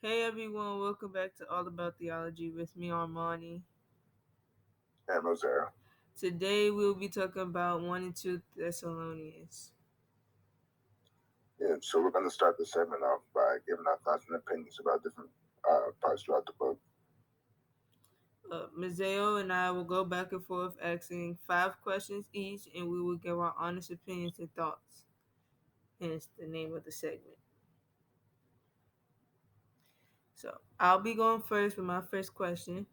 Hey everyone, welcome back to All About Theology with me, Armani. And Rosero. Today we'll be talking about 1 and 2 Thessalonians. Yeah, so we're going to start the segment off by giving our thoughts and opinions about different parts throughout the book. Mazeo and I will go back and forth asking 5 questions each, and we will give our honest opinions and thoughts. Hence the name of the segment. So I'll be going first with my first question.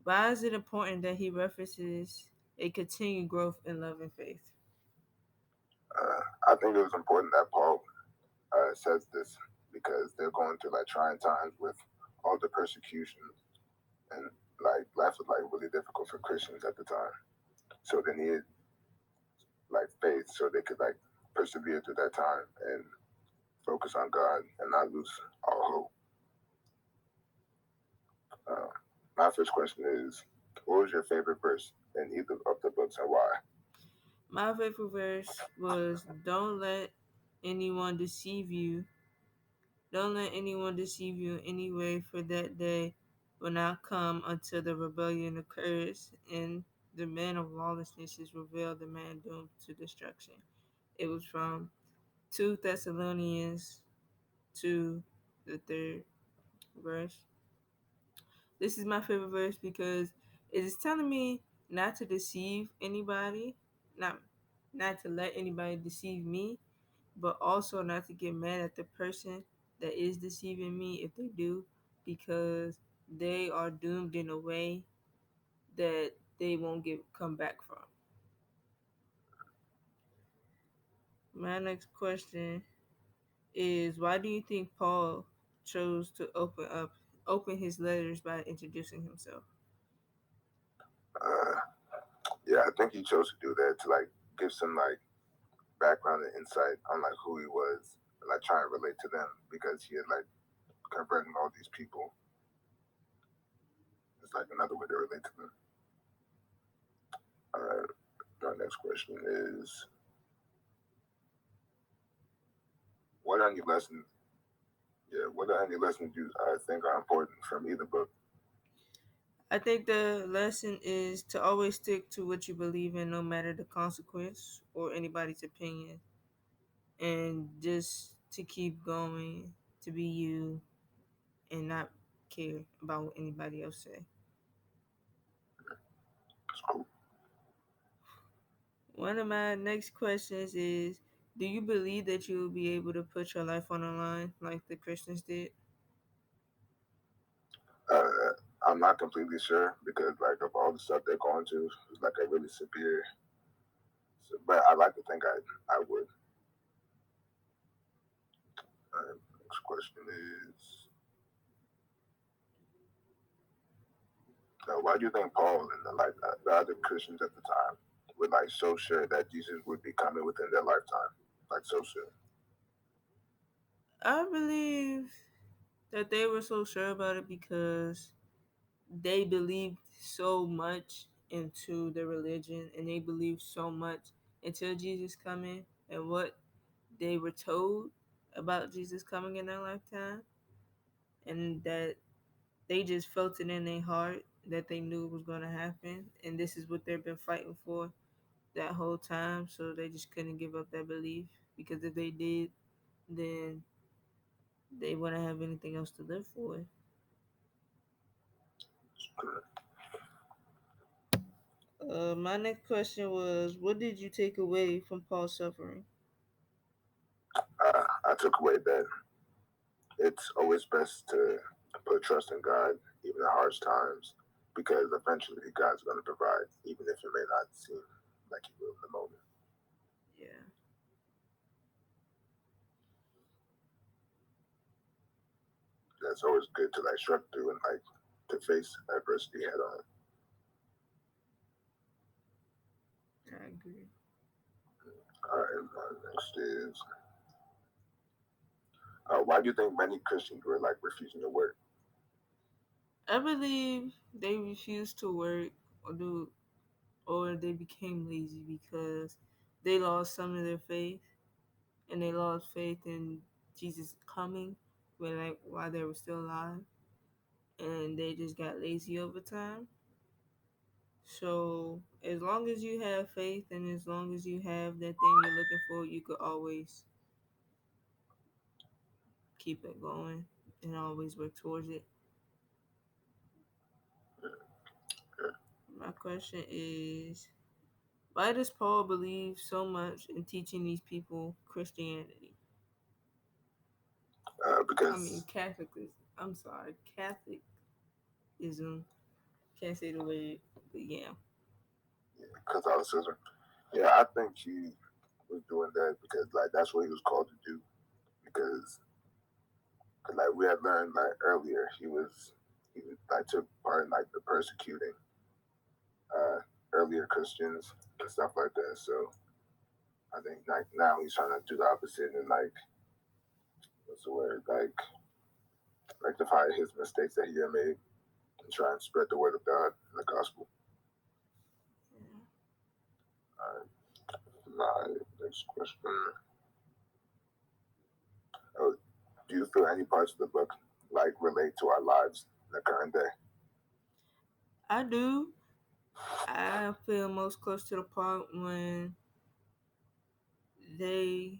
Why is it important that he references a continued growth in love and faith? I think it was important that Paul says this because they're going through like trying times with all the persecution and like life was like really difficult for Christians at the time. So they needed like faith so they could like persevere through that time and focus on God and not lose all hope. Uh, my first question is, what was your favorite verse in either of the books and why? My favorite verse was don't let anyone deceive you. Don't let anyone deceive you in any way, for that day will not come until the rebellion occurs and the man of lawlessness is revealed, the man doomed to destruction. It was from 2 Thessalonians 2, the third verse. This is my favorite verse because it is telling me not to deceive anybody, not not to let anybody deceive me, but also not to get mad at the person that is deceiving me if they do, because they are doomed in a way that they won't get come back from. My next question is, why do you think Paul chose to open his letters by introducing himself? Uh, yeah, I think he chose to do that to like give some like background and insight on like who he was and like try and relate to them because he had like converting all these people. It's like another way to relate to them. Uh, our next question is, what are any lessons? Yeah, what are any lessons you think are important from either book? I think the lesson is to always stick to what you believe in, no matter the consequence or anybody's opinion, and just to keep going, to be you, and not care about what anybody else say. It's cool. One of my next questions is, do you believe that you will be able to put your life on the line like the Christians did? Uh, I'm not completely sure because like of all the stuff they're going to, it's like a really severe. But I like to think I would. Next question is, why do you think Paul and the other Christians at the time were like so sure that Jesus would be coming within their lifetime? Like so sure. I believe that they were so sure about it because they believed so much into the religion, and they believed so much into Jesus coming and what they were told about Jesus coming in their lifetime, and that they just felt it in their heart that they knew it was going to happen, and this is what they've been fighting for that whole time. So they just couldn't give up that belief, because if they did, then they wouldn't have anything else to live for. My next question was, what did you take away from Paul's suffering? I took away that it's always best to put trust in God, even in harsh times, because eventually God's going to provide, even if it may not seem like He will in the moment. Yeah. That's always good to like struggle through and like to face adversity head on. I agree. All right, next is, why do you think many Christians were like refusing to work? I believe they refused to work or do, or they became lazy because they lost some of their faith, and they lost faith in Jesus coming when like while they were still alive, and they just got lazy over time. So as long as you have faith and as long as you have that thing you're looking for, you could always keep it going and always work towards it. My question is, why does Paul believe so much in teaching these people Christianity? I mean Because Catholicism. I'm sorry, Catholicism. Can't say the word, but yeah. Catholicism. Yeah, I think he was doing that because like that's what he was called to do. Because cause, like we had learned like earlier, he like took part in like the persecuting uh, earlier Christians and stuff like that. So I think like now he's trying to do the opposite and like what's the word like rectify his mistakes that he had made and try and spread the word of God and the gospel. Uh, my next question: oh, do you feel any parts of the book like relate to our lives in the current day? I do. I feel most close to the part when they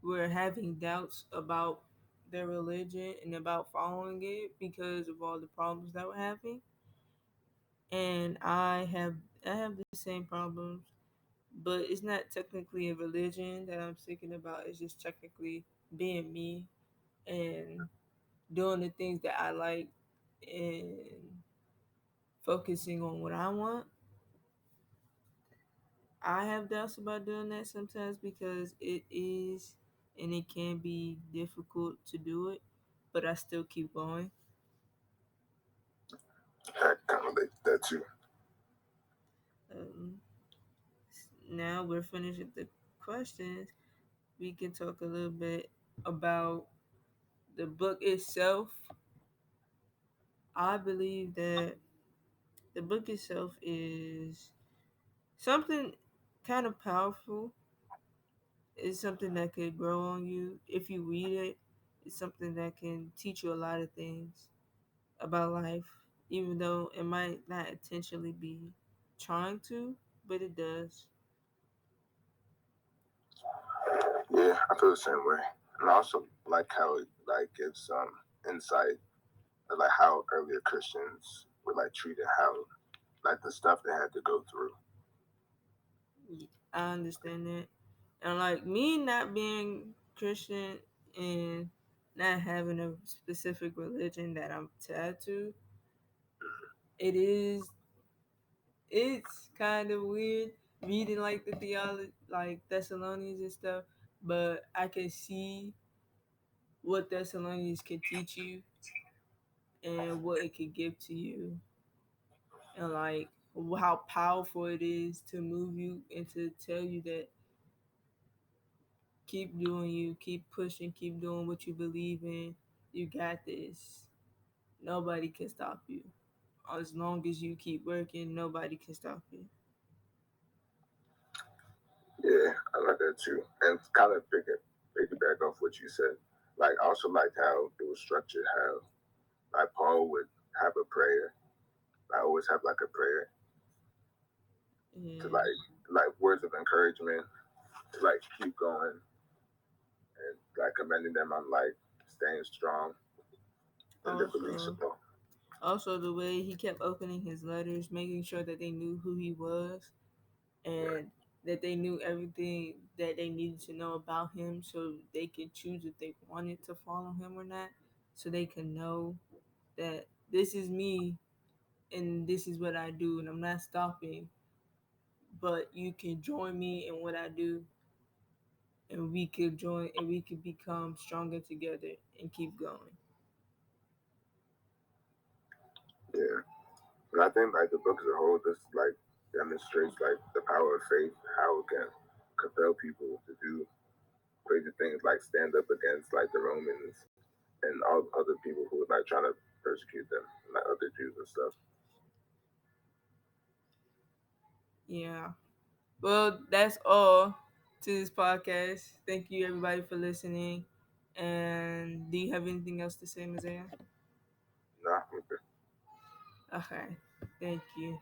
were having doubts about their religion and about following it because of all the problems that were happening. And I have the same problems, but it's not technically a religion that I'm thinking about. It's just technically being me and doing the things that I like and focusing on what I want. I have doubts about doing that sometimes because it is and it can be difficult to do it, but I still keep going. I kind of relate to that too. Um, Now we're finished with the questions. We can talk a little bit about the book itself. I believe that the book itself is something kind of powerful. It's something that could grow on you if you read it. It's something that can teach you a lot of things about life, even though it might not intentionally be trying to, but it does. Yeah, I feel the same way. And I also like how it like gives some insight of like how earlier Christians were like treated, how like the stuff they had to go through. I understand that. And like me not being Christian and not having a specific religion that I'm tied to, it is it's kind of weird reading like the theology like Thessalonians and stuff, but I can see what Thessalonians can teach you and what it could give to you and like how powerful it is to move you and to tell you that keep doing you, keep pushing, keep doing what you believe in. You got this. Nobody can stop you. As long as you keep working, nobody can stop you. Yeah, I like that too. And kind of piggyback off what you said. Like I also liked how it was structured. How like Paul would have a prayer. I always have like a prayer to Yeah. like words of encouragement to like keep going and like commending them on like staying strong in their beliefs and Also, all. also the way he kept opening his letters, making sure that they knew who he was Right. and that they knew everything that they needed to know about him so they could choose if they wanted to follow him or not. So they can know that this is me and this is what I do and I'm not stopping, but you can join me in what I do and we could join and we could become stronger together and keep going. Yeah. And I think like the book as a whole just like demonstrates like the power of faith, how it can compel people to do crazy things like stand up against like the Romans and all other people who were like trying to persecute them, like other Jews and stuff. Yeah. Well, that's all to this podcast. Thank you everybody for listening And do you have anything else to say, Mizaya? Nah, okay. Okay, thank you.